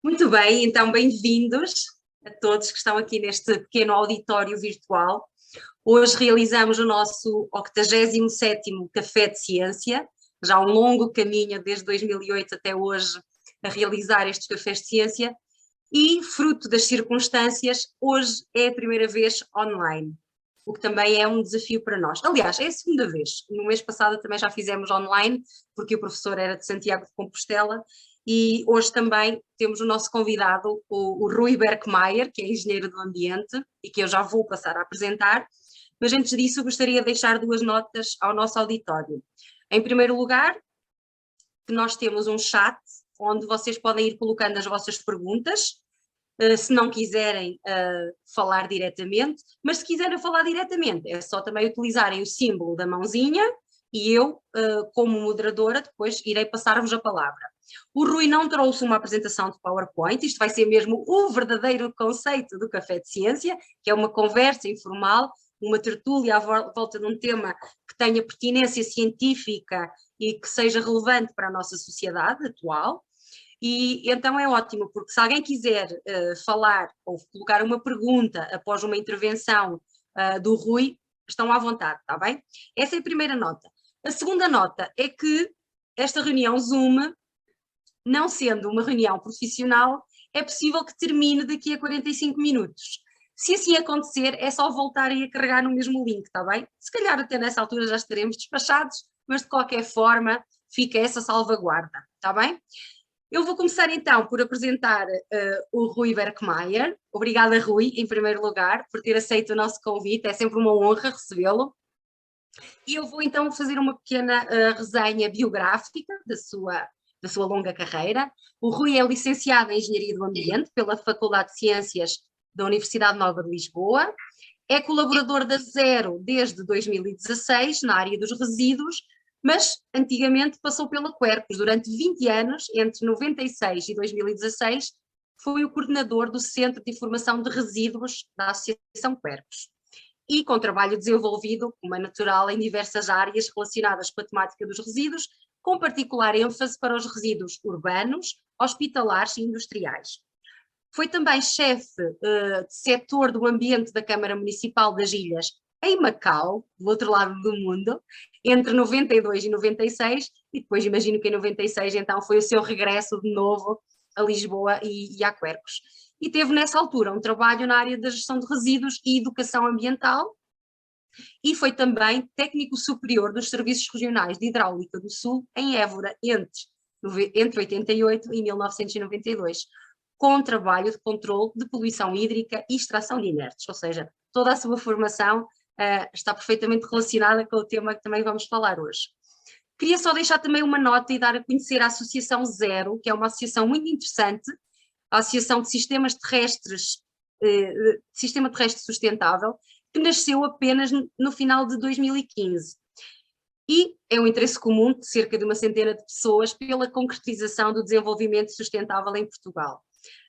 Muito bem, então bem-vindos a todos que estão aqui neste pequeno auditório virtual. Hoje realizamos o nosso 87º Café de Ciência, já um longo caminho desde 2008 até hoje a realizar estes cafés de ciência e, fruto das circunstâncias, hoje é a primeira vez online, o que também é um desafio para nós. Aliás, é a segunda vez. No mês passado também já fizemos online, porque o professor era de Santiago de Compostela, e hoje também temos o nosso convidado, o Rui Berkmayer, que é engenheiro do ambiente e que eu já vou passar a apresentar, mas antes disso eu gostaria de deixar duas notas ao nosso auditório. Em primeiro lugar, que nós temos um chat onde vocês podem ir colocando as vossas perguntas, se não quiserem falar diretamente, mas se quiserem falar diretamente, é só também utilizarem o símbolo da mãozinha e eu, como moderadora, depois irei passar-vos a palavra. O Rui não trouxe uma apresentação de PowerPoint, isto vai ser mesmo o verdadeiro conceito do Café de Ciência, que é uma conversa informal, uma tertúlia à volta de um tema que tenha pertinência científica e que seja relevante para a nossa sociedade atual. E então é ótimo, porque se alguém quiser falar ou colocar uma pergunta após uma intervenção do Rui, estão à vontade, está bem? Essa é a primeira nota. A segunda nota é que esta reunião Zoom, não sendo uma reunião profissional, é possível que termine daqui a 45 minutos. Se assim acontecer, é só voltarem a carregar no mesmo link, está bem? Se calhar até nessa altura já estaremos despachados, mas de qualquer forma fica essa salvaguarda, está bem? Eu vou começar então por apresentar o Rui Berkmayer. Obrigada, Rui, em primeiro lugar, por ter aceito o nosso convite, é sempre uma honra recebê-lo. E eu vou então fazer uma pequena resenha biográfica da sua longa carreira. O Rui é licenciado em Engenharia do Ambiente pela Faculdade de Ciências da Universidade Nova de Lisboa, é colaborador da Zero desde 2016 na área dos resíduos, mas antigamente passou pela Quercus durante 20 anos, entre 96 e 2016, foi o coordenador do Centro de Informação de Resíduos da Associação Quercus. E com trabalho desenvolvido, como é natural, em diversas áreas relacionadas com a temática dos resíduos, com particular ênfase para os resíduos urbanos, hospitalares e industriais. Foi também chefe de setor do ambiente da Câmara Municipal das Ilhas, em Macau, do outro lado do mundo, entre 92 e 96, e depois imagino que em 96 então foi o seu regresso de novo a Lisboa e a Quercus. E teve nessa altura um trabalho na área da gestão de resíduos e educação ambiental, e foi também técnico superior dos Serviços Regionais de Hidráulica do Sul, em Évora, entre 88 e 1992, com trabalho de controle de poluição hídrica e extração de inertes, ou seja, toda a sua formação está perfeitamente relacionada com o tema que também vamos falar hoje. Queria só deixar também uma nota e dar a conhecer a Associação Zero, que é uma associação muito interessante, a Associação de Sistemas Terrestres, Sistema Terrestre Sustentável, que nasceu apenas no final de 2015. E é um interesse comum de cerca de uma centena de pessoas pela concretização do desenvolvimento sustentável em Portugal.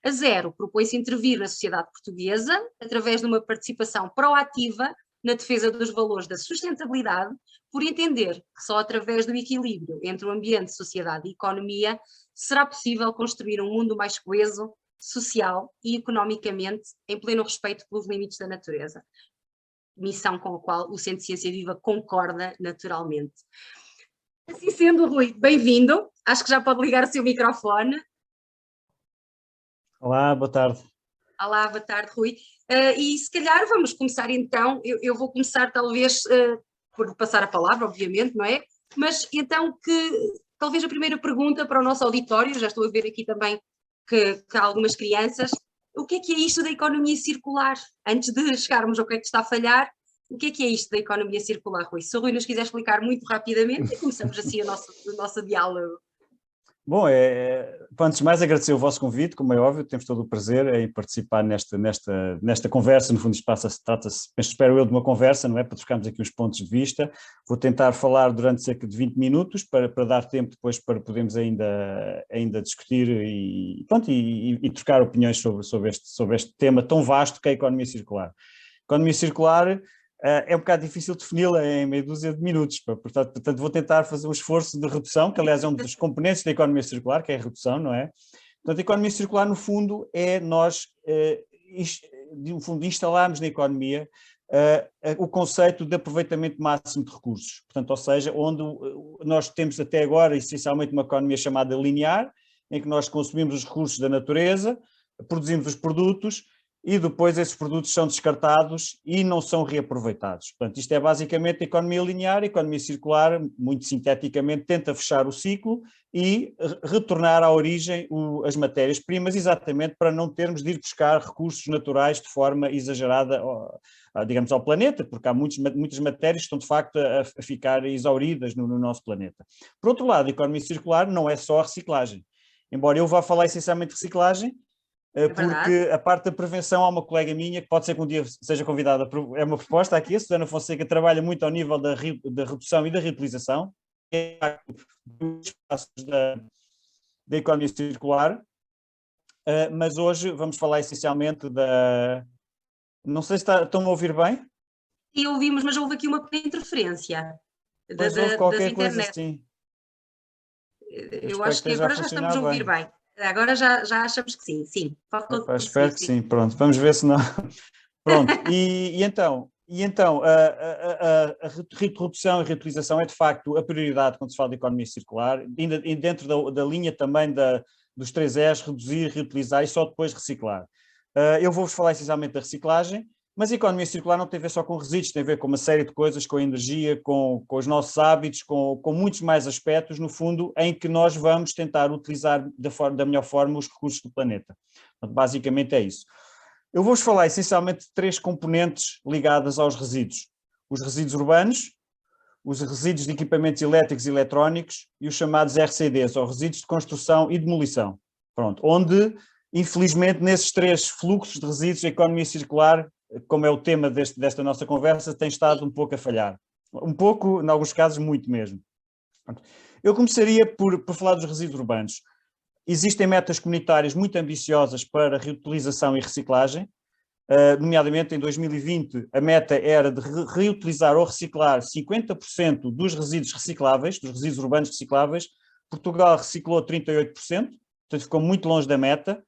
A Zero propõe-se intervir na sociedade portuguesa através de uma participação proativa na defesa dos valores da sustentabilidade, por entender que só através do equilíbrio entre o ambiente, sociedade e economia será possível construir um mundo mais coeso, social e economicamente em pleno respeito pelos limites da natureza. Missão com a qual o Centro de Ciência Viva concorda naturalmente. Assim sendo, Rui, bem-vindo. Acho que já pode ligar o seu microfone. Olá, boa tarde. Olá, boa tarde, Rui. E se calhar vamos começar então, eu vou começar talvez por passar a palavra, obviamente, não é? Mas então talvez a primeira pergunta para o nosso auditório, já estou a ver aqui também que há algumas crianças, o que é isto da economia circular? Antes de chegarmos ao que é que está a falhar, o que é isto da economia circular, Rui? Se o Rui nos quiser explicar muito rapidamente, e começamos assim o nosso diálogo. Bom, antes de mais agradecer o vosso convite, como é óbvio, temos todo o prazer em participar nesta conversa. No fundo, isto trata-se, espero eu, de uma conversa, não é? Para trocarmos aqui os pontos de vista. Vou tentar falar durante cerca de 20 minutos, para dar tempo depois para podermos ainda discutir e trocar opiniões sobre este tema tão vasto que é a economia circular. A economia circular é um bocado difícil defini-la em meia dúzia de minutos, portanto vou tentar fazer um esforço de redução, que aliás é um dos componentes da economia circular, que é a redução, não é? Portanto, a economia circular, no fundo, é nós, no fundo, instalarmos na economia o conceito de aproveitamento máximo de recursos. Portanto, ou seja, onde nós temos até agora, essencialmente, uma economia chamada linear, em que nós consumimos os recursos da natureza, produzimos os produtos e depois esses produtos são descartados e não são reaproveitados. Portanto, isto é basicamente a economia linear. A economia circular, muito sinteticamente, tenta fechar o ciclo e retornar à origem as matérias-primas, exatamente para não termos de ir buscar recursos naturais de forma exagerada, digamos, ao planeta, porque há muitas matérias que estão de facto a ficar exauridas no nosso planeta. Por outro lado, a economia circular não é só a reciclagem. Embora eu vá falar essencialmente de reciclagem, porque a parte da prevenção há uma colega minha que pode ser que um dia seja convidada, é uma proposta aqui, a Susana Fonseca trabalha muito ao nível da redução e da reutilização, dos espaços da economia circular, mas hoje vamos falar essencialmente da... Não sei se estão a ouvir bem? E ouvimos, mas houve aqui uma pequena interferência Pois houve qualquer coisa assim. Eu acho que agora já estamos a ouvir bem. Agora já achamos que sim, sim. Espero que sim, pronto, vamos ver se não... Pronto, e então a redução e reutilização é de facto a prioridade quando se fala de economia circular, e dentro da linha também dos 3 R's, reduzir, reutilizar e só depois reciclar. Eu vou-vos falar essencialmente da reciclagem, mas a economia circular não tem a ver só com resíduos, tem a ver com uma série de coisas, com a energia, com os nossos hábitos, com muitos mais aspectos, no fundo, em que nós vamos tentar utilizar da melhor forma os recursos do planeta. Portanto, basicamente é isso. Eu vou-vos falar essencialmente de 3 componentes ligadas aos resíduos. Os resíduos urbanos, os resíduos de equipamentos elétricos e eletrónicos e os chamados RCDs, ou resíduos de construção e demolição. Pronto, onde, infelizmente, nesses 3 fluxos de resíduos, a economia circular, como é o tema desta nossa conversa, tem estado um pouco a falhar. Um pouco, em alguns casos, muito mesmo. Eu começaria por falar dos resíduos urbanos. Existem metas comunitárias muito ambiciosas para reutilização e reciclagem, nomeadamente em 2020 a meta era de reutilizar ou reciclar 50% dos resíduos recicláveis, dos resíduos urbanos recicláveis. Portugal reciclou 38%, portanto ficou muito longe da meta,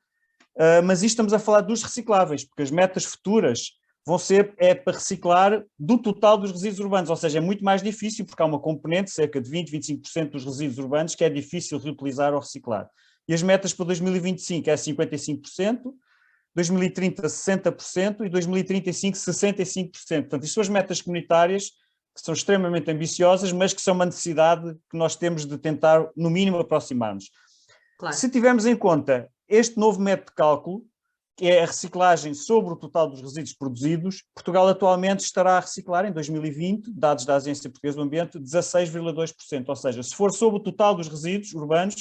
mas isto estamos a falar dos recicláveis, porque as metas futuras vão ser para reciclar do total dos resíduos urbanos, ou seja, é muito mais difícil, porque há uma componente, cerca de 20-25% dos resíduos urbanos, que é difícil reutilizar ou reciclar. E as metas para 2025 é 55%, 2030 60% e 2035 65%. Portanto, isto são as metas comunitárias que são extremamente ambiciosas, mas que são uma necessidade que nós temos de tentar, no mínimo, aproximar-nos. Claro. Se tivermos em conta este novo método de cálculo, que é a reciclagem sobre o total dos resíduos produzidos, Portugal atualmente estará a reciclar, em 2020, dados da Agência Portuguesa do Ambiente, 16,2%. Ou seja, se for sobre o total dos resíduos urbanos,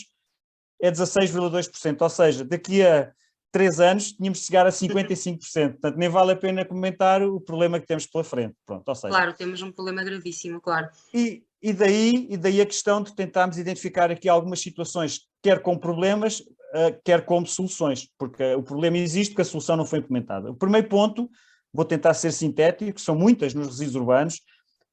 é 16,2%. Ou seja, daqui a 3 anos tínhamos de chegar a 55%. Portanto, nem vale a pena comentar o problema que temos pela frente. Pronto, ou seja, claro, temos um problema gravíssimo, claro. E daí a questão de tentarmos identificar aqui algumas situações, quer com problemas, quer como soluções, porque o problema existe porque a solução não foi implementada. O primeiro ponto, vou tentar ser sintético, são muitas nos resíduos urbanos,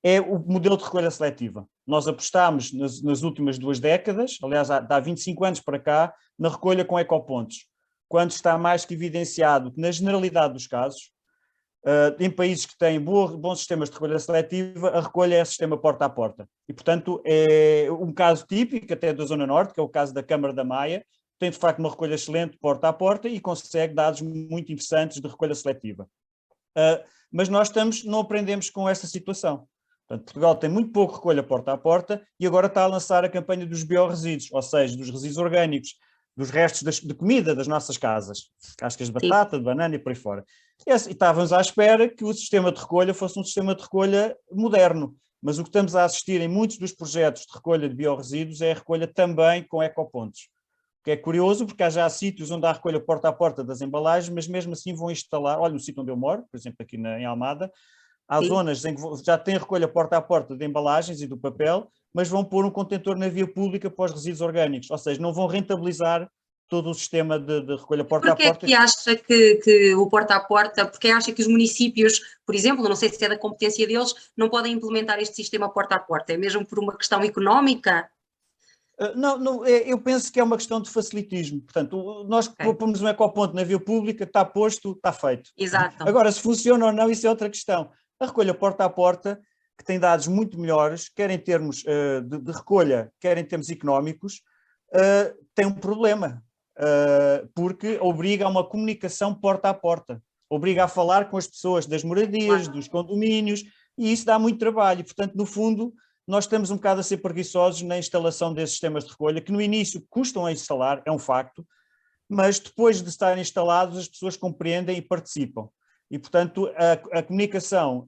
é o modelo de recolha seletiva. Nós apostámos nas últimas 2 décadas, aliás, há 25 anos para cá, na recolha com ecopontos, quando está mais que evidenciado que, na generalidade dos casos, em países que têm bons sistemas de recolha seletiva, a recolha é sistema porta a porta. E, portanto, é um caso típico, até da Zona Norte, que é o caso da Câmara da Maia, tem, de facto, uma recolha excelente porta a porta e consegue dados muito interessantes de recolha seletiva. Mas nós não aprendemos com esta situação. Portanto, Portugal tem muito pouco recolha porta a porta e agora está a lançar a campanha dos biorresíduos, ou seja, dos resíduos orgânicos, dos restos de comida das nossas casas, cascas de batata, de banana e por aí fora. E estávamos à espera que o sistema de recolha fosse um sistema de recolha moderno, mas o que estamos a assistir em muitos dos projetos de recolha de biorresíduos é a recolha também com ecopontos. O que é curioso, porque há já sítios onde há recolha porta a porta das embalagens, mas mesmo assim vão instalar, olha, no sítio onde eu moro, por exemplo aqui em Almada, há zonas em que já tem recolha porta a porta de embalagens e do papel, mas vão pôr um contentor na via pública para os resíduos orgânicos, ou seja, não vão rentabilizar todo o sistema de recolha porta a porta. Porquê é que acha que o porta a porta, porque acha que os municípios, por exemplo, não sei se é da competência deles, não podem implementar este sistema porta a porta? É mesmo por uma questão económica? Eu penso que é uma questão de facilitismo. Portanto, nós pomos um ecoponto na via pública, está posto, está feito. Exato. Agora, se funciona ou não, isso é outra questão. A recolha porta a porta, que tem dados muito melhores, quer em termos de recolha, quer em termos económicos, tem um problema, porque obriga a uma comunicação porta a porta, obriga a falar com as pessoas das moradias, dos condomínios, e isso dá muito trabalho. E, portanto, no fundo, nós estamos um bocado a ser preguiçosos na instalação desses sistemas de recolha, que no início custam a instalar, é um facto, mas depois de estarem instalados as pessoas compreendem e participam. E, portanto, a comunicação,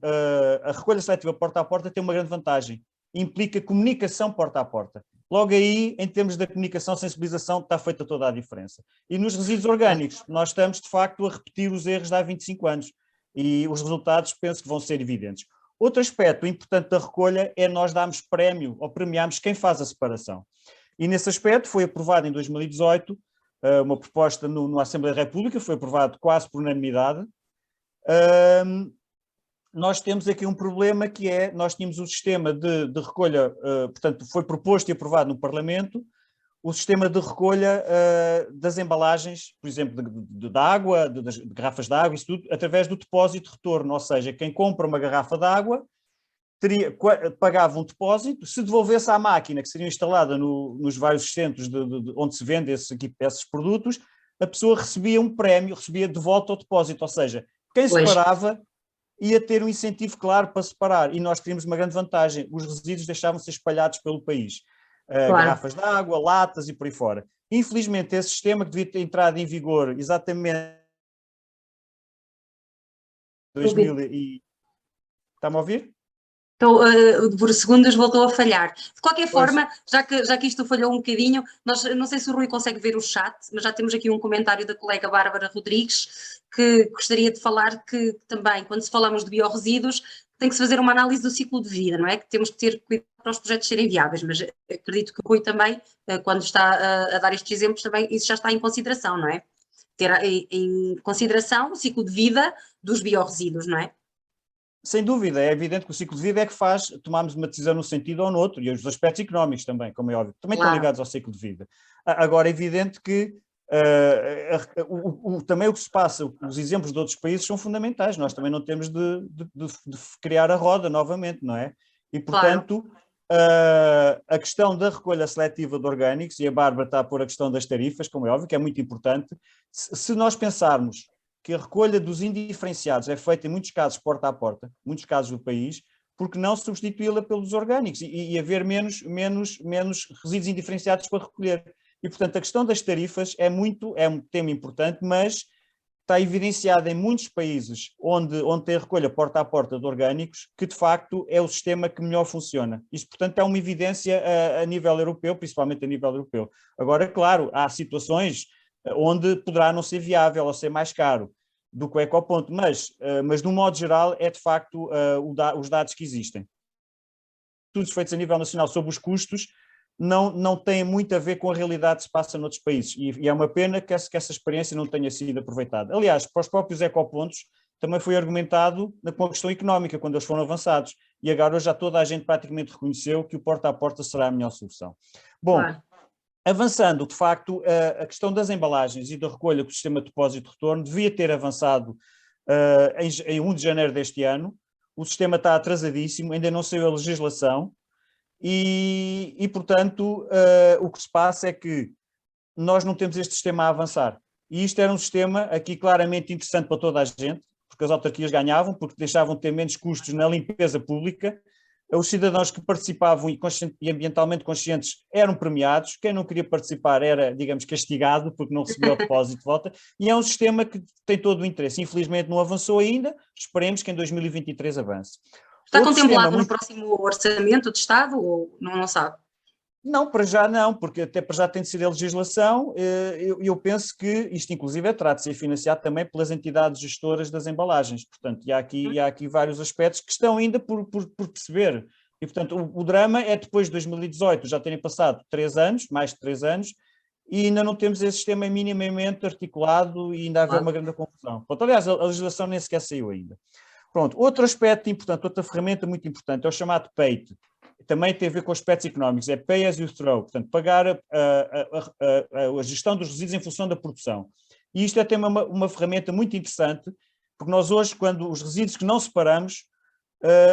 a recolha seletiva porta a porta tem uma grande vantagem, implica comunicação porta a porta. Logo aí, em termos da comunicação, sensibilização, está feita toda a diferença. E nos resíduos orgânicos, nós estamos, de facto, a repetir os erros de há 25 anos, e os resultados penso que vão ser evidentes. Outro aspecto importante da recolha é nós darmos prémio ou premiarmos quem faz a separação. E nesse aspecto foi aprovado em 2018 uma proposta na Assembleia da República, foi aprovado quase por unanimidade. Nós temos aqui um problema que é, nós tínhamos um sistema de recolha, portanto foi proposto e aprovado no Parlamento, o sistema de recolha das embalagens, por exemplo, de água, de garrafas de água, isso tudo, através do depósito de retorno, ou seja, quem compra uma garrafa de água pagava um depósito, se devolvesse à máquina que seria instalada nos vários centros onde se vende esses produtos, a pessoa recebia um prémio, recebia de volta ao depósito, ou seja, quem separava ia ter um incentivo claro para separar, e nós teríamos uma grande vantagem, os resíduos deixavam-se espalhados pelo país. Garrafas de água, latas e por aí fora. Infelizmente, esse sistema que devia ter entrado em vigor exatamente em 2000 e... Está-me a ouvir? Então, por segundos voltou a falhar. De qualquer forma, já que isto falhou um bocadinho, não sei se o Rui consegue ver o chat, mas já temos aqui um comentário da colega Bárbara Rodrigues, que gostaria de falar que também, quando se falamos de biorresíduos, tem que se fazer uma análise do ciclo de vida, não é? Que temos que ter cuidado para os projetos serem viáveis, mas acredito que o Rui também, quando está a dar estes exemplos, também isso já está em consideração, não é? Ter em consideração o ciclo de vida dos biorresíduos, não é? Sem dúvida, é evidente que o ciclo de vida é que faz tomarmos uma decisão num sentido ou no outro, e os aspectos económicos também, como é óbvio, também estão ligados ao ciclo de vida. Agora, é evidente que também o que se passa, os exemplos de outros países são fundamentais, nós também não temos de criar a roda novamente, não é? E, portanto, a questão da recolha seletiva de orgânicos, e a Bárbara está a pôr a questão das tarifas, como é óbvio, que é muito importante, se nós pensarmos que a recolha dos indiferenciados é feita em muitos casos porta a porta, muitos casos do país, porque não substituí-la pelos orgânicos e haver menos resíduos indiferenciados para recolher. E, portanto, a questão das tarifas é um tema importante, mas está evidenciado em muitos países onde tem a recolha porta a porta de orgânicos, que de facto é o sistema que melhor funciona. Isto, portanto, é uma evidência a nível europeu, principalmente a nível europeu. Agora, claro, há situações onde poderá não ser viável ou ser mais caro do que o ecoponto, mas de um modo geral é de facto os dados que existem. Estudos feitos a nível nacional sobre os custos não têm muito a ver com a realidade que se passa noutros países, e é uma pena que essa experiência não tenha sido aproveitada. Aliás, para os próprios ecopontos também foi argumentado com a questão económica, quando eles foram avançados, e agora já toda a gente praticamente reconheceu que o porta a porta será a melhor solução. Bom, avançando, de facto, a questão das embalagens e da recolha com o sistema de depósito de retorno devia ter avançado em 1 de janeiro deste ano. O sistema está atrasadíssimo, ainda não saiu a legislação e portanto, o que se passa é que nós não temos este sistema a avançar. E isto era um sistema aqui claramente interessante para toda a gente, porque as autarquias ganhavam, porque deixavam de ter menos custos na limpeza pública. Os cidadãos que participavam e ambientalmente conscientes eram premiados, quem não queria participar era, digamos, castigado porque não recebia o depósito de volta, e é um sistema que tem todo o interesse. Infelizmente não avançou ainda, esperemos que em 2023 avance. Está contemplado no próximo orçamento de Estado ou não sabe? Não, para já não, porque até para já tem de ser a legislação, eu penso que isto inclusive terá de ser financiado também pelas entidades gestoras das embalagens, portanto, e há aqui vários aspectos que estão ainda por perceber, e portanto o drama é depois de 2018 já terem passado 3 anos, mais de 3 anos, e ainda não temos esse sistema minimamente articulado e ainda haver uma grande confusão. Portanto, aliás, a legislação nem sequer saiu ainda. Pronto, outro aspecto importante, outra ferramenta muito importante é o chamado PAIT. Também tem a ver com aspectos económicos, é Pay as you throw, portanto, pagar a gestão dos resíduos em função da produção. E isto é também uma ferramenta muito interessante, porque nós hoje, quando os resíduos que não separamos,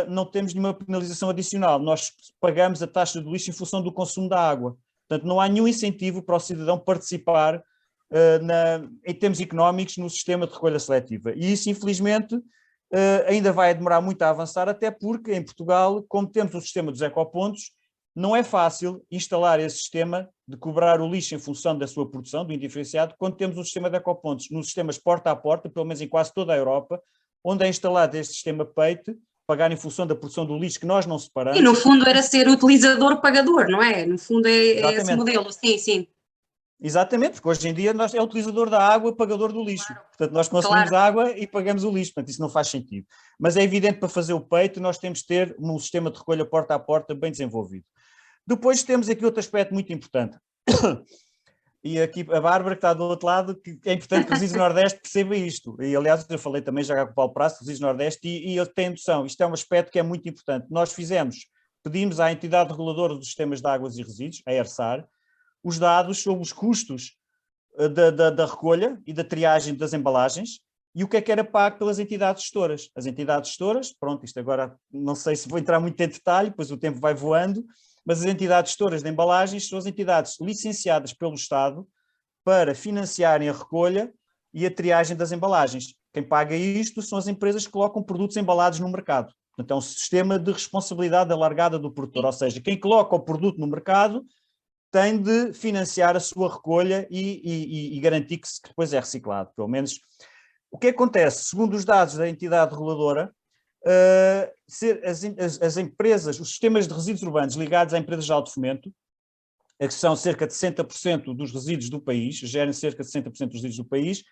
não temos nenhuma penalização adicional, nós pagamos a taxa de lixo em função do consumo da água. Portanto, não há nenhum incentivo para o cidadão participar em termos económicos no sistema de recolha seletiva. E isso, infelizmente, ainda vai demorar muito a avançar, até porque em Portugal, como temos o sistema dos ecopontos, não é fácil instalar esse sistema de cobrar o lixo em função da sua produção, do indiferenciado, quando temos o sistema de ecopontos, nos sistemas porta a porta, pelo menos em quase toda a Europa, onde é instalado este sistema PAIT, pagar em função da produção do lixo que nós não separamos. E no fundo era ser utilizador-pagador, não é? No fundo é esse modelo, sim. Exatamente, porque hoje em dia nós é utilizador da água, pagador do lixo. Claro. Portanto, nós consumimos água e pagamos o lixo, portanto, isso não faz sentido. Mas é evidente que para fazer o peito nós temos de ter um sistema de recolha porta a porta bem desenvolvido. Depois temos aqui outro aspecto muito importante. E aqui a Bárbara, que está do outro lado, que é importante que o Resíduos Nordeste perceba isto. E, aliás, eu falei também já com o Paulo Praça, Resíduos Nordeste, e ele tem noção. Isto é um aspecto que é muito importante. Nós pedimos à entidade reguladora dos sistemas de águas e resíduos, a ERSAR, os dados sobre os custos da recolha e da triagem das embalagens e o que era pago pelas entidades gestoras. As entidades gestoras, pronto, isto agora não sei se vou entrar muito em detalhe, pois o tempo vai voando, mas as entidades gestoras de embalagens são as entidades licenciadas pelo Estado para financiarem a recolha e a triagem das embalagens. Quem paga isto são as empresas que colocam produtos embalados no mercado. Portanto, é um sistema de responsabilidade alargada do produtor, ou seja, quem coloca o produto no mercado tem de financiar a sua recolha e garantir que depois é reciclado, pelo menos. O que acontece? Segundo os dados da entidade reguladora, as empresas, os sistemas de resíduos urbanos ligados a empresas de alto fomento, que são cerca de 60% dos resíduos do país, gerem cerca de 60% dos resíduos do país,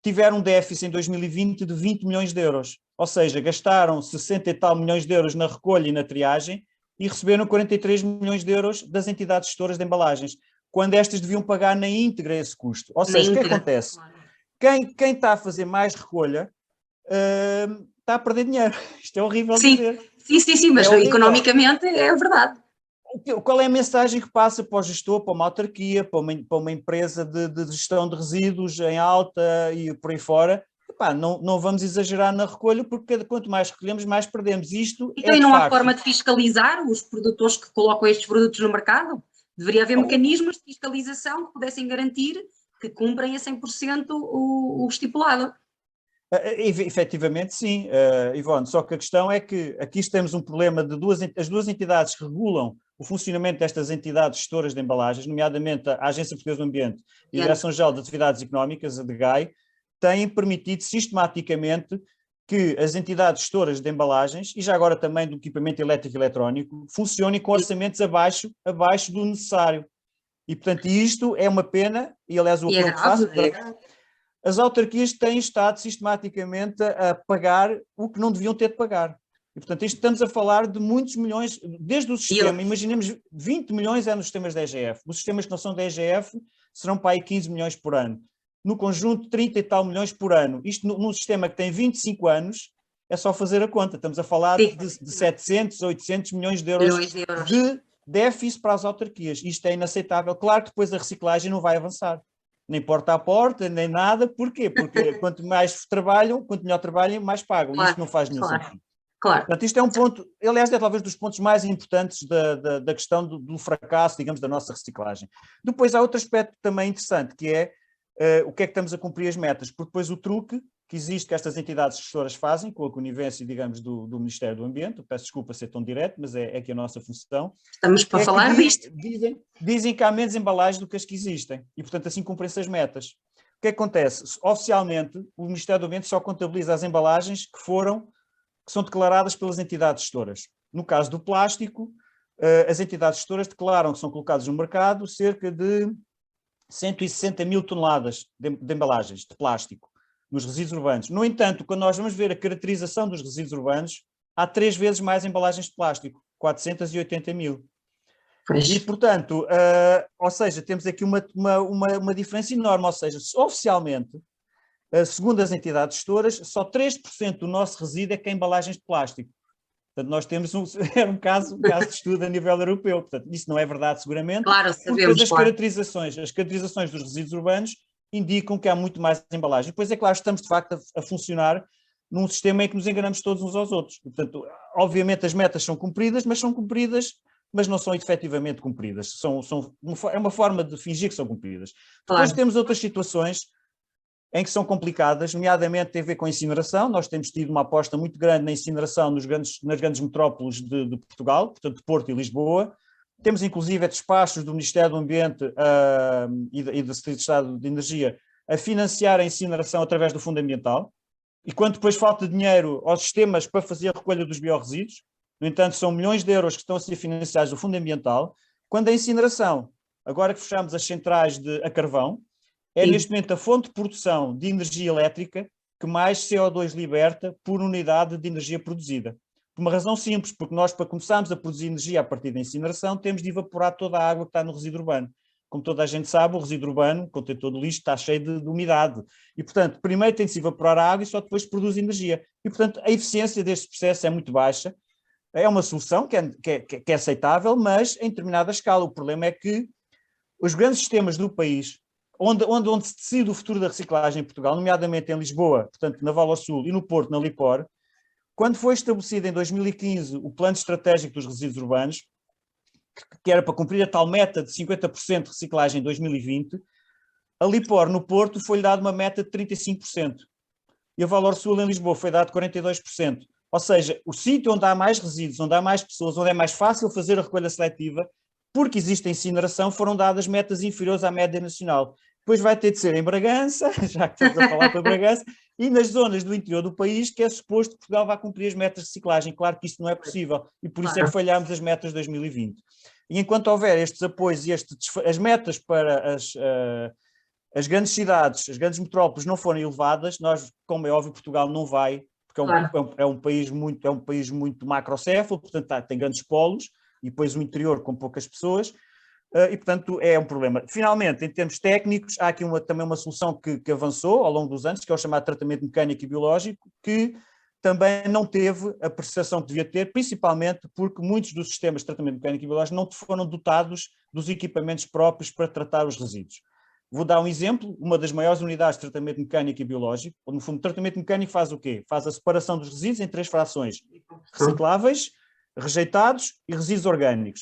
tiveram um déficit em 2020 de 20 milhões de euros. Ou seja, gastaram 60 e tal milhões de euros na recolha e na triagem, e receberam 43 milhões de euros das entidades gestoras de embalagens, quando estas deviam pagar na íntegra esse custo. Ou seja, o que acontece? Quem está a fazer mais recolha está a perder dinheiro. Isto é horrível dizer. Sim, mas economicamente é verdade. Qual é a mensagem que passa para o gestor, para uma autarquia, para uma empresa de gestão de resíduos em alta e por aí fora? Epá, não vamos exagerar na recolha, porque quanto mais recolhemos, mais perdemos. Isto então, é não há forma de fiscalizar os produtores que colocam estes produtos no mercado? Deveria haver mecanismos de fiscalização que pudessem garantir que cumprem a 100% o estipulado. Efetivamente, sim, Ivone, só que a questão é que aqui temos um problema de as duas entidades que regulam o funcionamento destas entidades gestoras de embalagens, nomeadamente a Agência Portuguesa do Ambiente e a Direção-Geral de Atividades Económicas, a DGAE, têm permitido sistematicamente que as entidades gestoras de embalagens, e já agora também do equipamento elétrico e eletrónico, funcionem com orçamentos abaixo do necessário. E, portanto, isto é uma pena, e aliás o apelo que faço, as autarquias têm estado sistematicamente a pagar o que não deviam ter de pagar. E, portanto, estamos a falar de muitos milhões, desde o sistema, imaginemos 20 milhões é nos sistemas da EGF, os sistemas que não são da EGF serão para aí 15 milhões por ano. No conjunto, 30 e tal milhões por ano. Isto num sistema que tem 25 anos, é só fazer a conta. Estamos a falar de 700, 800 milhões de euros de déficit para as autarquias. Isto é inaceitável. Claro que depois a reciclagem não vai avançar. Nem porta a porta, nem nada. Porquê? Porque quanto mais trabalham, quanto melhor trabalham, mais pagam. Claro, isto não faz nenhum sentido. Claro. Portanto, isto é um ponto, aliás, é talvez dos pontos mais importantes da questão do fracasso, digamos, da nossa reciclagem. Depois há outro aspecto também interessante, que é o que é que estamos a cumprir as metas, porque depois o truque que existe que estas entidades gestoras fazem, com a conivência, digamos, do Ministério do Ambiente, peço desculpa ser tão direto, mas é que a nossa função. Estamos para falar disto. Dizem que há menos embalagens do que as que existem, e portanto assim cumprem-se as metas. O que acontece? Oficialmente, o Ministério do Ambiente só contabiliza as embalagens que são declaradas pelas entidades gestoras. No caso do plástico, as entidades gestoras declaram que são colocados no mercado cerca de 160 mil toneladas de embalagens de plástico nos resíduos urbanos. No entanto, quando nós vamos ver a caracterização dos resíduos urbanos, há 3 vezes mais embalagens de plástico, 480 mil. Pois. E, portanto, ou seja, temos aqui uma diferença enorme, ou seja, oficialmente, segundo as entidades gestoras, só 3% do nosso resíduo é que é embalagens de plástico. Portanto, nós temos era um caso de estudo a nível europeu. Portanto, isso não é verdade seguramente, Claro, porque depois sabemos, claro. as caracterizações dos resíduos urbanos indicam que há muito mais embalagem. Depois é claro, estamos de facto a funcionar num sistema em que nos enganamos todos uns aos outros. Portanto, obviamente as metas são cumpridas, mas não são efetivamente cumpridas. É uma forma de fingir que são cumpridas. Depois Claro. temos outras situações em que são complicadas, nomeadamente tem a ver com a incineração. Nós temos tido uma aposta muito grande na incineração nas grandes metrópoles de Portugal, portanto, Porto e Lisboa. Temos, inclusive, despachos do Ministério do Ambiente e do Estado de Energia a financiar a incineração através do Fundo Ambiental. E quando depois falta dinheiro aos sistemas para fazer a recolha dos biorresíduos, no entanto, são milhões de euros que estão a ser financiados do Fundo Ambiental, quando a incineração, agora que fechamos as centrais a carvão, é Sim. neste momento a fonte de produção de energia elétrica que mais CO2 liberta por unidade de energia produzida. Por uma razão simples, porque nós, para começarmos a produzir energia a partir da incineração, temos de evaporar toda a água que está no resíduo urbano. Como toda a gente sabe, o resíduo urbano, o contentor de lixo, está cheio de umidade. E, portanto, primeiro tem de se evaporar a água e só depois produz energia. E, portanto, a eficiência deste processo é muito baixa. É uma solução que é aceitável, mas em determinada escala. O problema é que os grandes sistemas do país, onde se decide o futuro da reciclagem em Portugal, nomeadamente em Lisboa, portanto, na Val ao Sul, e no Porto, na Lipor, quando foi estabelecido em 2015 o plano estratégico dos resíduos urbanos, que era para cumprir a tal meta de 50% de reciclagem em 2020, a Lipor, no Porto, foi-lhe dada uma meta de 35%. E a Valor Sul, em Lisboa, foi dado 42%. Ou seja, o sítio onde há mais resíduos, onde há mais pessoas, onde é mais fácil fazer a recolha seletiva, porque existe a incineração, foram dadas metas inferiores à média nacional. Depois vai ter de ser em Bragança, já que estamos a falar para Bragança, e nas zonas do interior do país, que é suposto que Portugal vá cumprir as metas de reciclagem. Claro que isso não é possível, e por isso é que falhámos as metas de 2020. E enquanto houver estes apoios e as metas para as grandes cidades, as grandes metrópoles não forem elevadas, nós, como é óbvio, Portugal não vai, porque é um país muito macrocéfalo, portanto tem grandes polos, e depois o interior com poucas pessoas, e portanto é um problema. Finalmente, em termos técnicos, há aqui também uma solução que avançou ao longo dos anos, que é o chamado tratamento mecânico e biológico, que também não teve a prestação que devia ter, principalmente porque muitos dos sistemas de tratamento mecânico e biológico não foram dotados dos equipamentos próprios para tratar os resíduos. Vou dar um exemplo, uma das maiores unidades de tratamento mecânico e biológico, no fundo, o tratamento mecânico faz o quê? Faz a separação dos resíduos em 3 frações: recicláveis, rejeitados e resíduos orgânicos.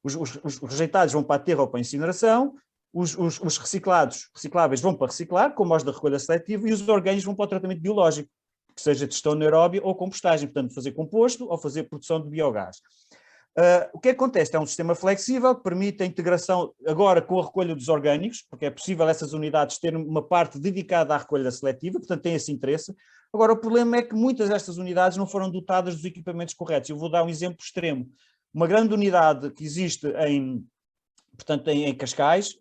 Os rejeitados vão para a aterro ou para a incineração, os recicláveis vão para reciclar, como os da recolha seletiva, e os orgânicos vão para o tratamento biológico, que seja digestão anaeróbia ou compostagem, portanto, fazer composto ou fazer produção de biogás. O que acontece? É um sistema flexível que permite a integração agora com a recolha dos orgânicos, porque é possível essas unidades terem uma parte dedicada à recolha seletiva, portanto tem esse interesse. Agora, o problema é que muitas destas unidades não foram dotadas dos equipamentos corretos. Eu vou dar um exemplo extremo. Uma grande unidade que existe em Cascais,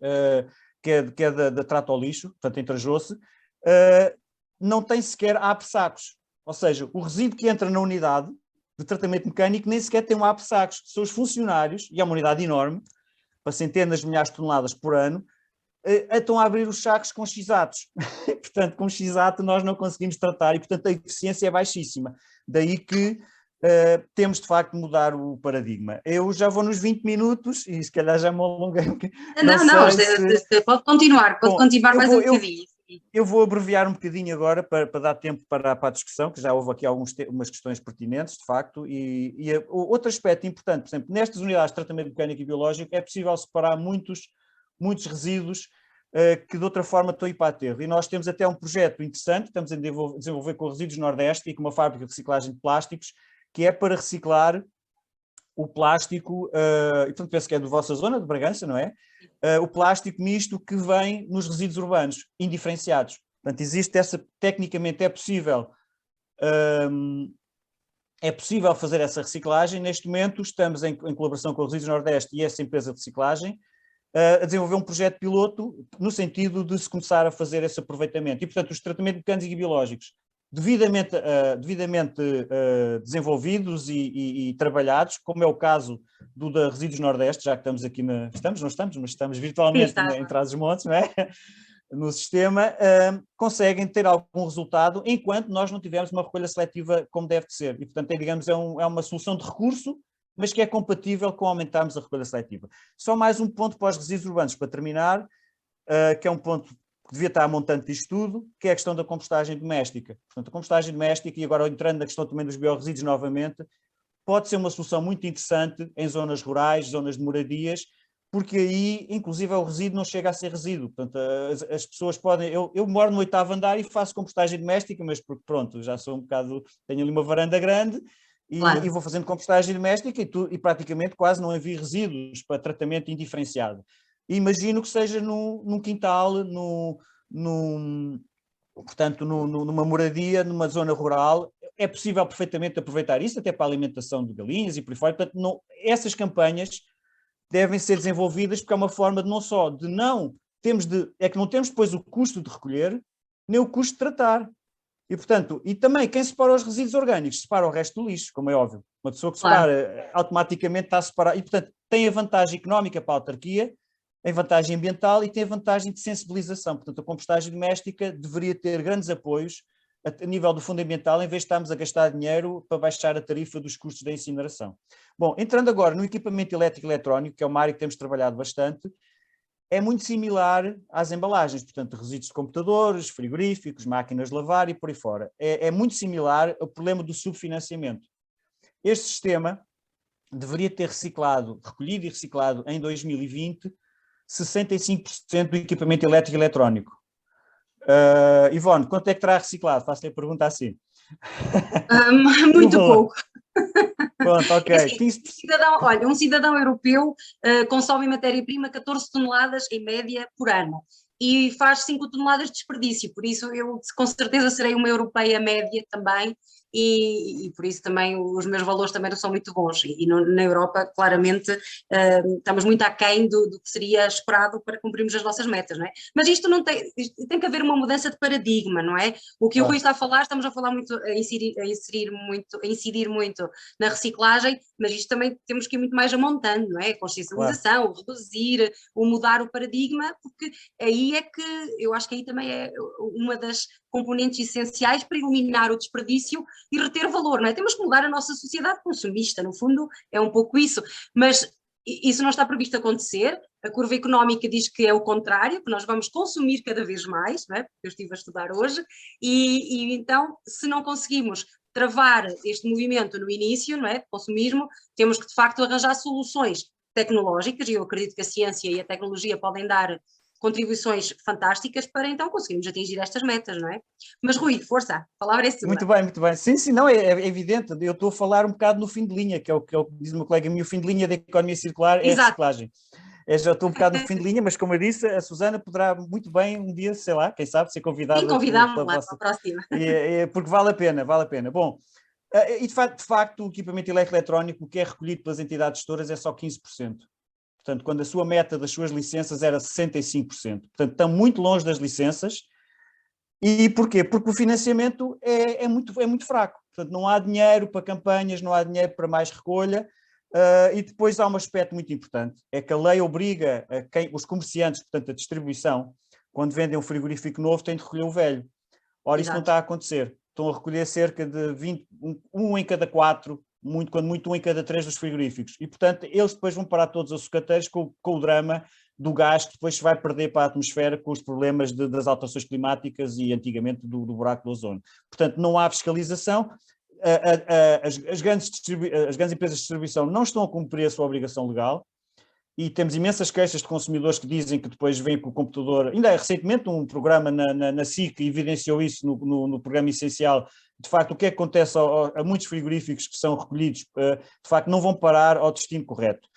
que é da Trato ao Lixo, portanto em Trajouce, não tem sequer APE-sacos. Ou seja, o resíduo que entra na unidade de tratamento mecânico nem sequer tem um APE-sacos. São os funcionários, e é uma unidade enorme, para centenas de milhares de toneladas por ano, estão a abrir os sacos com X-atos. Portanto, com X-ato nós não conseguimos tratar e, portanto, a eficiência é baixíssima. Daí que temos, de facto, de mudar o paradigma. Eu já vou nos 20 minutos e se calhar já me alonguei. Pode continuar mais um bocadinho. Eu vou abreviar um bocadinho agora para dar tempo para a discussão, que já houve aqui umas questões pertinentes, de facto, e outro aspecto importante, por exemplo, nestas unidades de tratamento mecânico e biológico é possível separar muitos resíduos que de outra forma estão a ir para aterro. E nós temos até um projeto interessante, estamos a desenvolver com o Resíduos Nordeste e com uma fábrica de reciclagem de plásticos, que é para reciclar o plástico, e portanto penso que é da vossa zona, de Bragança, não é? O plástico misto que vem nos resíduos urbanos, indiferenciados. Portanto, existe tecnicamente é possível fazer essa reciclagem. Neste momento estamos em colaboração com o Resíduos Nordeste e essa empresa de reciclagem, a desenvolver um projeto piloto no sentido de se começar a fazer esse aproveitamento. E, portanto, os tratamentos mecânicos e biológicos devidamente desenvolvidos e trabalhados, como é o caso do da Resíduos Nordeste, já que estamos aqui mas estamos virtualmente em Trás-os-Montes, não é? no sistema, conseguem ter algum resultado enquanto nós não tivermos uma recolha seletiva como deve de ser. E, portanto, digamos, é uma solução de recurso, mas que é compatível com aumentarmos a recolha seletiva. Só mais um ponto para os resíduos urbanos, para terminar, que é um ponto que devia estar a montante disto tudo, que é a questão da compostagem doméstica. Portanto, a compostagem doméstica, e agora entrando na questão também dos biorresíduos novamente, pode ser uma solução muito interessante em zonas rurais, zonas de moradias, porque aí, inclusive, o resíduo não chega a ser resíduo. Portanto, as pessoas podem... Eu moro no 8º andar e faço compostagem doméstica, mas porque, pronto, já sou um bocado... Tenho ali uma varanda grande e vou fazendo compostagem doméstica e praticamente quase não envio resíduos para tratamento indiferenciado. E imagino que seja num quintal, portanto, numa moradia, numa zona rural, é possível perfeitamente aproveitar isso, até para a alimentação de galinhas e por aí fora. Portanto, essas campanhas devem ser desenvolvidas porque é uma forma de não só de não temos é que não temos depois o custo de recolher, nem o custo de tratar. E, portanto, e também quem separa os resíduos orgânicos separa o resto do lixo, como é óbvio. Uma pessoa que separa automaticamente está a separar. E, portanto, tem a vantagem económica para a autarquia, tem vantagem ambiental e tem a vantagem de sensibilização. Portanto, a compostagem doméstica deveria ter grandes apoios a nível do fundamental, em vez de estarmos a gastar dinheiro para baixar a tarifa dos custos da incineração. Bom, entrando agora no equipamento elétrico e eletrónico, que é uma área que temos trabalhado bastante, é muito similar às embalagens, portanto, resíduos de computadores, frigoríficos, máquinas de lavar e por aí fora. É muito similar ao problema do subfinanciamento. Este sistema deveria ter recolhido e reciclado em 2020 65% do equipamento elétrico e eletrónico. Ivone, quanto é que terá reciclado? Faço-lhe a pergunta assim. Muito pouco. Pronto, ok. Assim, um cidadão europeu consome matéria-prima 14 toneladas em média por ano e faz 5 toneladas de desperdício, por isso eu com certeza serei uma europeia média também e por isso também os meus valores também não são muito bons e na Europa claramente estamos muito aquém do que seria esperado para cumprirmos as nossas metas, não é? Mas isto tem que haver uma mudança de paradigma, não é? O que o Rui está a falar, estamos a falar muito, a incidir muito na reciclagem, mas isto também temos que ir muito mais amontando, não é? A consciencialização, o reduzir, o mudar o paradigma, porque aí é que eu acho que aí também é uma das componentes essenciais para eliminar o desperdício e reter valor, não é? Temos que mudar a nossa sociedade consumista, no fundo é um pouco isso, mas isso não está previsto acontecer, a curva económica diz que é o contrário, que nós vamos consumir cada vez mais, não é? Porque eu estive a estudar hoje, e então se não conseguimos travar este movimento no início, não é? Consumismo, temos que de facto arranjar soluções tecnológicas, e eu acredito que a ciência e a tecnologia podem dar contribuições fantásticas para então conseguirmos atingir estas metas, não é? Mas Rui, força, a palavra é sua. Muito bem, muito bem. Sim, sim, não, é evidente. Eu estou a falar um bocado no fim de linha, que é o que diz o meu colega meu, o fim de linha da economia circular é a reciclagem. Já estou um bocado no fim de linha, mas como eu disse, a Susana poderá muito bem um dia, sei lá, quem sabe, ser convidada. Sim, convidamos lá para a próxima. Porque vale a pena, vale a pena. Bom, e de facto o equipamento eletrónico que é recolhido pelas entidades gestoras é só 15%. Portanto, quando a sua meta das suas licenças era 65%. Portanto, estão muito longe das licenças. E porquê? Porque o financiamento é muito fraco. Portanto, não há dinheiro para campanhas, não há dinheiro para mais recolha. E depois há um aspecto muito importante, é que a lei obriga os comerciantes, portanto a distribuição, quando vendem um frigorífico novo, têm de recolher o velho. Ora, isso não está a acontecer. Estão a recolher cerca de 20, um em cada 4, quando muito um em cada 3 dos frigoríficos. E, portanto, eles depois vão parar todos os sucateiros com o drama do gás que depois se vai perder para a atmosfera com os problemas das alterações climáticas e antigamente do buraco do ozono. Portanto, não há fiscalização. As grandes empresas de distribuição não estão a cumprir a sua obrigação legal e temos imensas queixas de consumidores que dizem que depois vêm com o computador. Ainda recentemente um programa na SIC evidenciou isso no programa essencial. De facto, o que é que acontece a muitos frigoríficos que são recolhidos, de facto, não vão parar ao destino correto.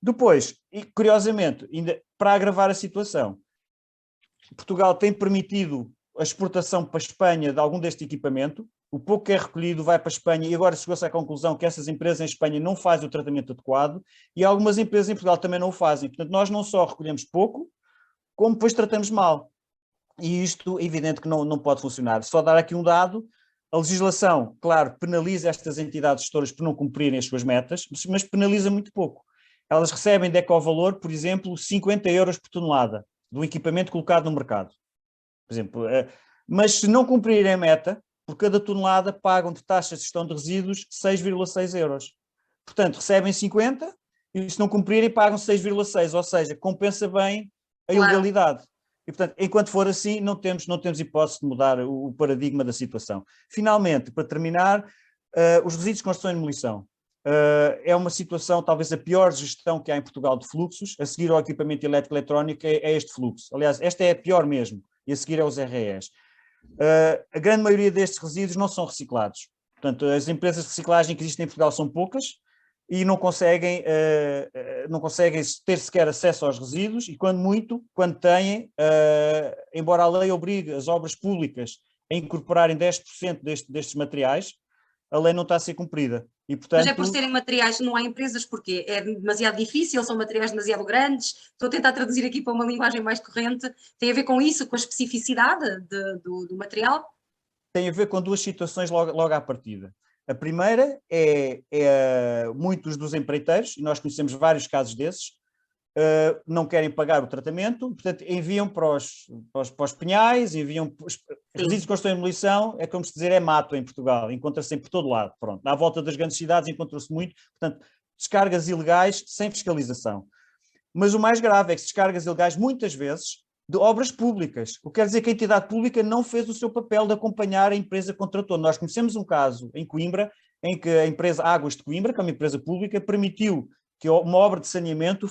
Depois, e curiosamente, ainda para agravar a situação, Portugal tem permitido a exportação para a Espanha de algum deste equipamento. O pouco que é recolhido vai para a Espanha e agora chegou-se à conclusão que essas empresas em Espanha não fazem o tratamento adequado e algumas empresas em Portugal também não o fazem. Portanto, nós não só recolhemos pouco, como depois tratamos mal. E isto é evidente que não pode funcionar. Só dar aqui um dado, a legislação, claro, penaliza estas entidades gestoras por não cumprirem as suas metas, mas penaliza muito pouco. Elas recebem de ecovalor, por exemplo, 50 euros por tonelada do equipamento colocado no mercado. por exemplo. Mas se não cumprirem a meta, por cada tonelada pagam de taxa de gestão de resíduos 6,6 euros. Portanto, recebem 50 e se não cumprirem pagam 6,6, ou seja, compensa bem a ilegalidade. E, portanto, enquanto for assim, não temos hipótese de mudar o paradigma da situação. Finalmente, para terminar, os resíduos de construção e demolição. É uma situação, talvez a pior gestão que há em Portugal de fluxos. A seguir ao equipamento elétrico eletrónico é este fluxo. Aliás, esta é a pior mesmo, e a seguir é os REs. A grande maioria destes resíduos não são reciclados. Portanto, as empresas de reciclagem que existem em Portugal são poucas e não conseguem ter sequer acesso aos resíduos e, quando têm, embora a lei obrigue as obras públicas a incorporarem 10% destes materiais, a lei não está a ser cumprida. E, portanto, mas é por serem materiais, não há empresas, porque é demasiado difícil, são materiais demasiado grandes. Estou a tentar traduzir aqui para uma linguagem mais corrente. Tem a ver com isso, com a especificidade do material? Tem a ver com duas situações logo à partida. A primeira é muitos dos empreiteiros, e nós conhecemos vários casos desses, não querem pagar o tratamento, portanto enviam para os pinhais, enviam resíduos de construção e demolição, é como se dizer, é mato em Portugal, encontra-se por todo lado, pronto. À volta das grandes cidades encontra-se muito, portanto, descargas ilegais sem fiscalização. Mas o mais grave é que descargas ilegais, muitas vezes, de obras públicas, o que quer dizer que a entidade pública não fez o seu papel de acompanhar a empresa contrator. Nós conhecemos um caso em Coimbra, em que a empresa Águas de Coimbra, que é uma empresa pública, permitiu que uma obra de saneamento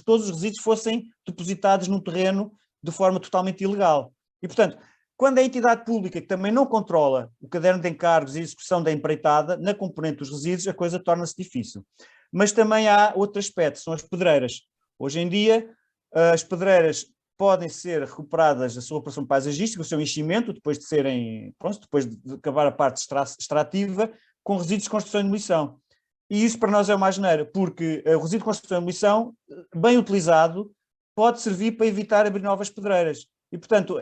todos os resíduos fossem depositados num terreno de forma totalmente ilegal. E, portanto, quando a entidade pública, que também não controla o caderno de encargos e a execução da empreitada, na componente dos resíduos, a coisa torna-se difícil. Mas também há outro aspecto, são as pedreiras. Hoje em dia, as pedreiras podem ser recuperadas a sua operação paisagística, o seu enchimento, depois de acabar a parte extrativa, com resíduos de construção e demolição. E isso para nós é uma asneira, porque o resíduo de construção e demolição, bem utilizado, pode servir para evitar abrir novas pedreiras. E, portanto,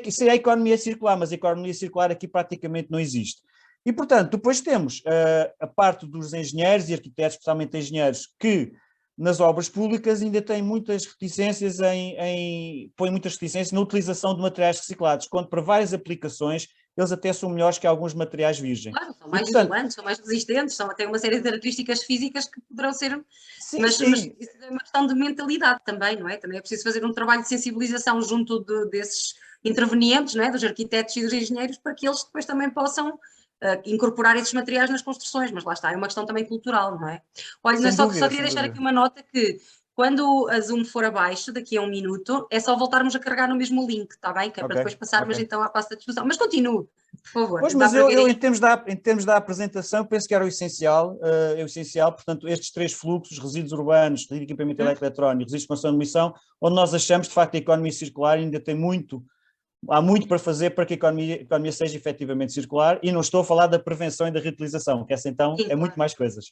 isso é a economia circular, mas a economia circular aqui praticamente não existe. E, portanto, depois temos a parte dos engenheiros e arquitetos, especialmente engenheiros, que nas obras públicas ainda têm muitas reticências põem muitas reticências na utilização de materiais reciclados, quando para várias aplicações eles até são melhores que alguns materiais virgens. Claro, são mais isolantes, são mais resistentes, têm uma série de características físicas que poderão ser... Sim, mas sim. isso é uma questão de mentalidade também, não é? Também é preciso fazer um trabalho de sensibilização junto desses intervenientes, não é? Dos arquitetos e dos engenheiros, para que eles depois também possam incorporar esses materiais nas construções, mas lá está, é uma questão também cultural, não é? Olha, só queria deixar aqui uma nota que quando a Zoom for abaixo, daqui a 1 minuto, é só voltarmos a carregar no mesmo link, está bem? Que é para depois passarmos então à pasta de discussão. Mas continue, por favor. Pois, mas eu em termos da apresentação, penso que era o essencial, portanto, estes 3 fluxos, resíduos urbanos, resíduos de equipamento eletrónico, resíduos de construção e demolição, onde nós achamos, de facto, a economia circular ainda há muito para fazer para que a economia seja efetivamente circular, e não estou a falar da prevenção e da reutilização, que essa então é muito mais coisas.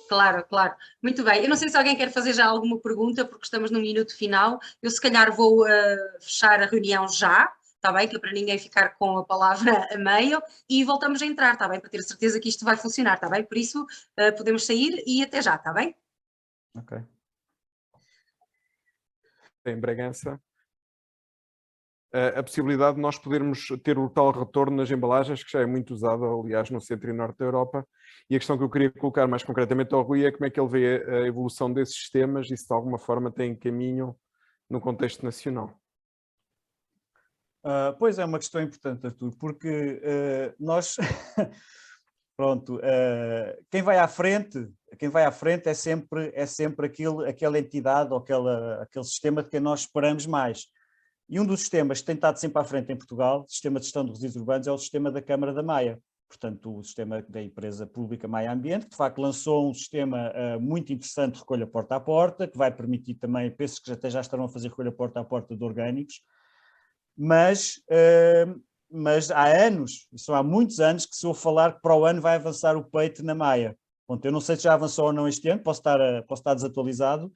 Claro, claro. Muito bem. Eu não sei se alguém quer fazer já alguma pergunta, porque estamos no minuto final. Eu se calhar vou fechar a reunião já, está bem? Que é para ninguém ficar com a palavra a meio, e voltamos a entrar, está bem? Para ter certeza que isto vai funcionar, está bem? Por isso podemos sair e até já, está bem? Ok. Em Bragança, a possibilidade de nós podermos ter o tal retorno nas embalagens, que já é muito usado, aliás, no centro e norte da Europa. E a questão que eu queria colocar mais concretamente ao Rui é como é que ele vê a evolução desses sistemas e se de alguma forma tem caminho no contexto nacional. Pois é uma questão importante, Artur, porque nós, pronto, quem vai à frente é sempre aquela entidade ou aquele sistema de que nós esperamos mais. E um dos sistemas que tem estado sempre à frente em Portugal, o sistema de gestão de resíduos urbanos, é o sistema da Câmara da Maia. Portanto, o sistema da empresa pública Maia Ambiente, que de facto lançou um sistema muito interessante de recolha porta a porta, que vai permitir também, penso que até já estarão a fazer recolha porta a porta de orgânicos, mas há anos, isso há muitos anos, que se ouve falar que para o ano vai avançar o peito na Maia. Bom, eu não sei se já avançou ou não este ano, posso estar desatualizado,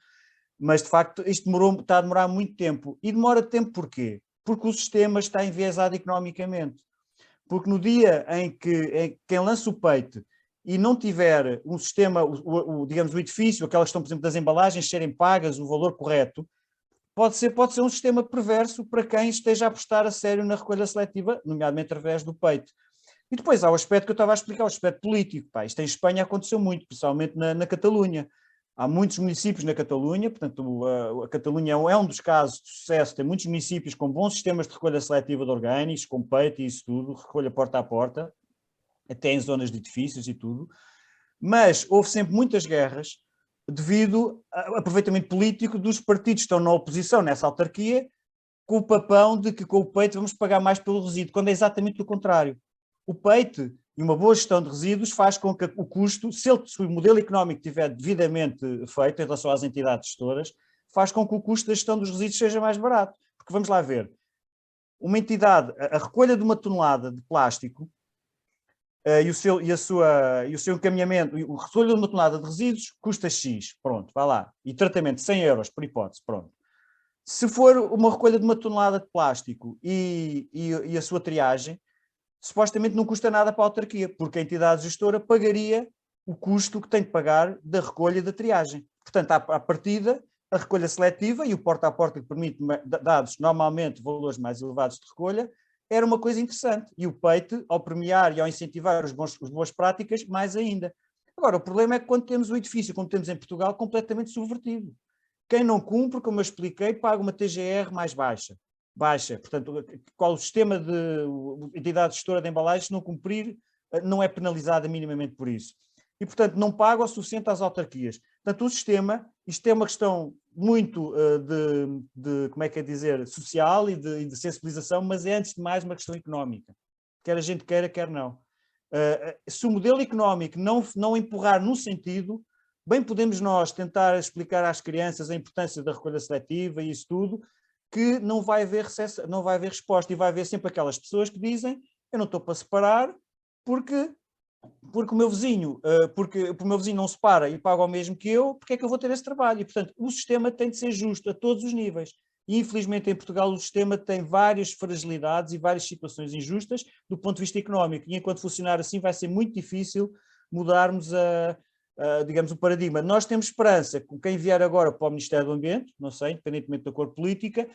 mas de facto isto está a demorar muito tempo. E demora tempo porquê? Porque o sistema está enviesado economicamente. Porque no dia em que quem lança o peito e não tiver um sistema, digamos o edifício, aquelas que estão, por exemplo, das embalagens serem pagas o valor correto, pode ser um sistema perverso para quem esteja a apostar a sério na recolha seletiva, nomeadamente através do peito. E depois há o aspecto que eu estava a explicar, o aspecto político. Pá, isto em Espanha aconteceu muito, principalmente na Catalunha. Há muitos municípios na Catalunha, portanto a Catalunha é um dos casos de sucesso, tem muitos municípios com bons sistemas de recolha seletiva de orgânicos, com peito e isso tudo, recolha porta a porta, até em zonas de edifícios e tudo, mas houve sempre muitas guerras devido ao aproveitamento político dos partidos que estão na oposição nessa autarquia, com o papão de que com o peito vamos pagar mais pelo resíduo, quando é exatamente o contrário. O peito e uma boa gestão de resíduos faz com que o custo, se o modelo económico estiver devidamente feito em relação às entidades gestoras, faz com que o custo da gestão dos resíduos seja mais barato. Porque vamos lá ver, uma entidade, a recolha de uma tonelada de plástico e o seu encaminhamento, o recolha de uma tonelada de resíduos custa X, pronto, vá lá. E tratamento 100 euros por hipótese, pronto. Se for uma recolha de uma tonelada de plástico e a sua triagem, supostamente não custa nada para a autarquia, porque a entidade gestora pagaria o custo que tem de pagar da recolha e da triagem. Portanto, à partida, a recolha seletiva e o porta-a-porta que permite dados, normalmente, valores mais elevados de recolha, era uma coisa interessante. E o peito, ao premiar e ao incentivar as boas práticas, mais ainda. Agora, o problema é que quando temos o edifício, como temos em Portugal, completamente subvertido. Quem não cumpre, como eu expliquei, paga uma TGR mais baixa. Portanto, qual o sistema de entidade gestora de embalagens, se não cumprir, não é penalizada minimamente por isso. E, portanto, não paga o suficiente às autarquias. Portanto, o sistema, isto é uma questão muito como é que é dizer, social e de sensibilização, mas é, antes de mais, uma questão económica. Quer a gente queira, quer não. Se o modelo económico não empurrar num sentido, bem podemos nós tentar explicar às crianças a importância da recolha seletiva e isso tudo, que não vai haver resposta e vai haver sempre aquelas pessoas que dizem eu não estou para separar porque o meu vizinho, não separa e paga o mesmo que eu, porque é que eu vou ter esse trabalho? E, portanto, o sistema tem de ser justo a todos os níveis. E, infelizmente, em Portugal o sistema tem várias fragilidades e várias situações injustas do ponto de vista económico. E, enquanto funcionar assim, vai ser muito difícil mudarmos digamos, o paradigma. Nós temos esperança com quem vier agora para o Ministério do Ambiente, não sei, independentemente da cor política,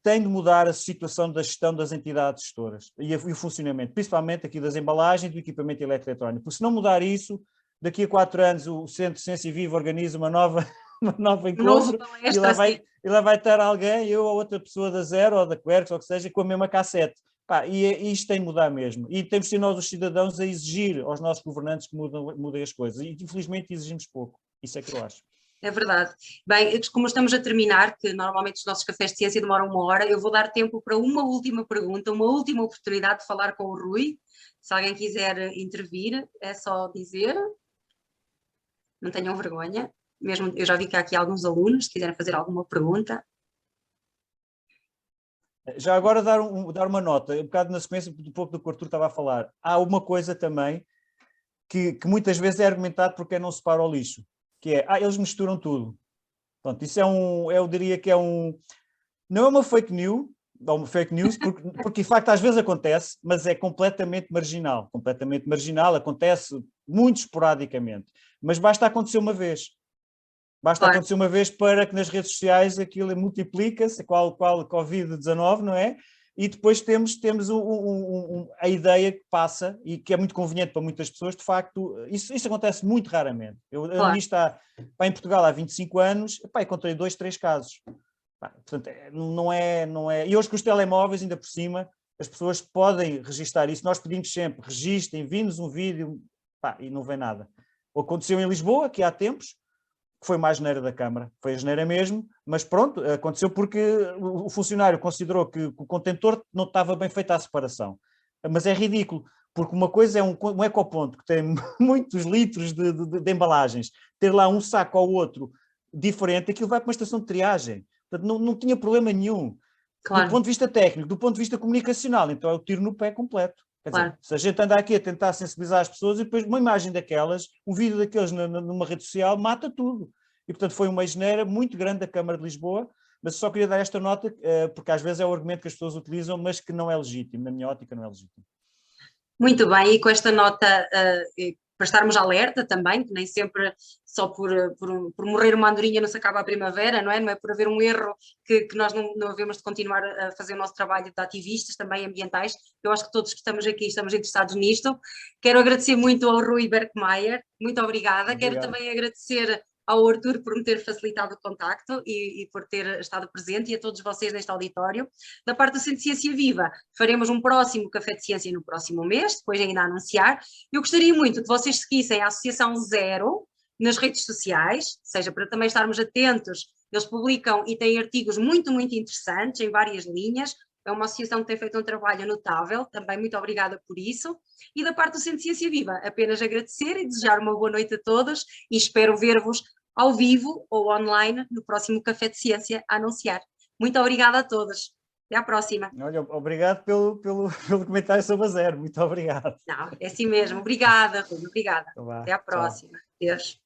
tem de mudar a situação da gestão das entidades gestoras e o funcionamento, principalmente aqui das embalagens e do equipamento eletrónico. Porque se não mudar isso, daqui a 4 anos o Centro Ciência Viva organiza uma nova encontro e lá vai estar alguém, eu ou outra pessoa da Zero ou da Quercus, ou o que seja, com a mesma cassete. E isto tem de mudar mesmo. E temos de ser nós, os cidadãos, a exigir aos nossos governantes que mudem as coisas. E, infelizmente, exigimos pouco. Isso é que eu acho. É verdade. Bem, como estamos a terminar, que normalmente os nossos cafés de ciência demoram 1 hora, eu vou dar tempo para uma última pergunta, uma última oportunidade de falar com o Rui. Se alguém quiser intervir, é só dizer. Não tenham vergonha. Mesmo, eu já vi que há aqui alguns alunos, se quiserem fazer alguma pergunta. Já agora dar uma nota, um bocado na sequência do pouco do que o Artur estava a falar. Há uma coisa também que muitas vezes é argumentado porque não separa o lixo, que é, eles misturam tudo. Pronto, isso eu diria que não é uma fake news, porque de facto às vezes acontece, mas é completamente marginal, acontece muito esporadicamente, mas basta acontecer uma vez. Acontecer uma vez para que nas redes sociais aquilo multiplica-se, qual Covid-19, não é? E depois temos a ideia que passa e que é muito conveniente para muitas pessoas, de facto, isso acontece muito raramente. Eu nisto em Portugal há 25 anos, encontrei 2, 3 casos. Portanto, não é... E hoje com os telemóveis, ainda por cima, as pessoas podem registar isso. Nós pedimos sempre, registrem, enviem-nos um vídeo, e não vem nada. Aconteceu em Lisboa, que há tempos, que foi uma asneira da Câmara, foi asneira mesmo, mas pronto, aconteceu porque o funcionário considerou que o contentor não estava bem feita a separação. Mas é ridículo, porque uma coisa é um ecoponto que tem muitos litros de embalagens, ter lá um saco ao outro diferente, aquilo vai para uma estação de triagem. Portanto, não tinha problema nenhum. Claro. Do ponto de vista técnico, do ponto de vista comunicacional, então é o tiro no pé completo. Quer dizer, se a gente anda aqui a tentar sensibilizar as pessoas e depois uma imagem daquelas, um vídeo daqueles numa rede social, mata tudo. E, portanto, foi uma asneira muito grande da Câmara de Lisboa, mas só queria dar esta nota, porque às vezes é o argumento que as pessoas utilizam, mas que não é legítimo, na minha ótica não é legítimo. Muito bem, e com esta nota para estarmos alerta também, que nem sempre só por morrer uma andorinha não se acaba a primavera, não é? Não é por haver um erro que nós não havemos de continuar a fazer o nosso trabalho de ativistas também ambientais. Eu acho que todos que estamos aqui estamos interessados nisto. Quero agradecer muito ao Rui Berkmayer, muito obrigada. Quero também agradecer ao Artur por me ter facilitado o contacto e por ter estado presente, e a todos vocês neste auditório. Da parte do Centro de Ciência Viva, faremos um próximo Café de Ciência no próximo mês, depois ainda a anunciar. Eu gostaria muito que vocês seguissem a Associação Zero nas redes sociais, seja para também estarmos atentos. Eles publicam e têm artigos muito, muito interessantes em várias linhas. É uma associação que tem feito um trabalho notável, também muito obrigada por isso. E da parte do Centro de Ciência Viva, apenas agradecer e desejar uma boa noite a todos, e espero ver-vos ao vivo ou online no próximo Café de Ciência a anunciar. Muito obrigada a todos. Até à próxima. Olha, obrigado pelo comentário sobre a Zero. Muito obrigado. Não, é assim mesmo. Obrigada, Rui. Obrigada. Então vá, até à próxima. Deus.